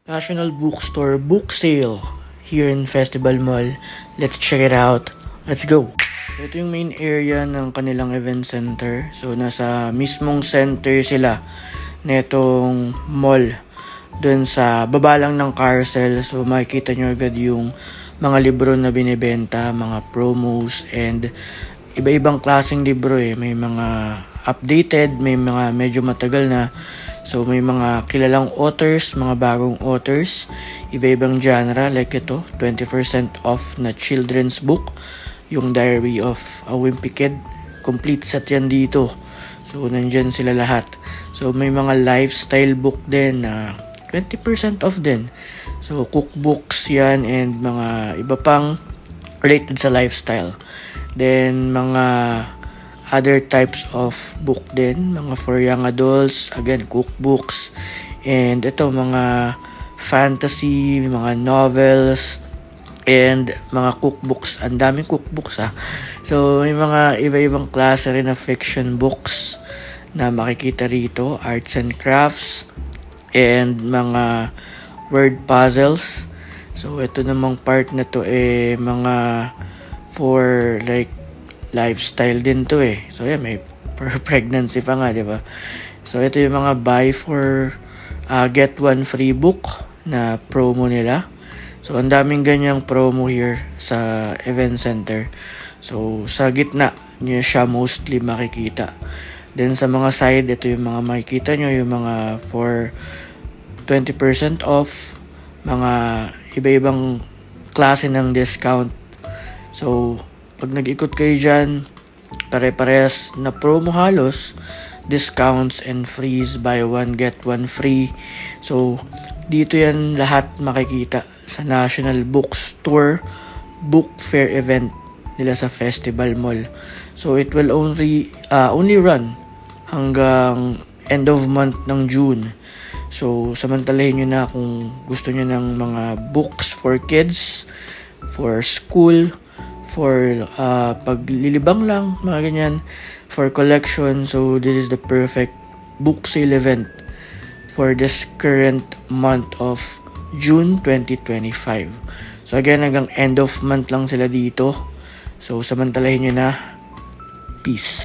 National Bookstore book sale here in Festival Mall. Let's check it out. Let's go! Ito yung main area ng kanilang event center. So, nasa mismong center sila netong mall. Doon sa baba lang ng carousel. So, makikita nyo agad yung mga libro na binibenta, mga promos, and iba-ibang klaseng libro eh. May mga updated, may mga medyo matagal na. So, may mga kilalang authors, mga bagong authors, iba-ibang genre, like ito, 20% off na children's book, yung Diary of a Wimpy Kid. Complete set yan dito. So, nandyan sila lahat. So, may mga lifestyle book din na 20% off din. So, cookbooks yan and mga iba pang related sa lifestyle. Then, mga other types of book din, mga for young adults, again, cookbooks, and ito, mga fantasy, mga novels, and mga cookbooks. Ang daming cookbooks So, may mga iba-ibang klase rin na fiction books na makikita rito, arts and crafts, and mga word puzzles. So, ito namang part na to mga for like lifestyle din to So, yeah, may pregnancy pa nga, di ba? So, ito yung mga buy for get one free book na promo nila. So, ang daming ganyang promo here sa event center. So, sa gitna niya siya mostly makikita. Then, sa mga side, ito yung mga makikita nyo, yung mga for 20% off, mga iba-ibang klase ng discount. So, pag nag-ikot kayo dyan, pare-parehas na promo halos, discounts and frees, buy one get one free. So, dito yan lahat makikita sa National Bookstore Book Fair event nila sa Festival Mall. So, it will only run hanggang end of month ng June. So, samantalahin nyo na kung gusto nyo ng mga books for kids, for school, for paglilibang lang, mga ganyan, for collection. So, this is the perfect book sale event for this current month of June 2025. So, again, hanggang end of month lang sila dito. So, samantalahin nyo na. Peace.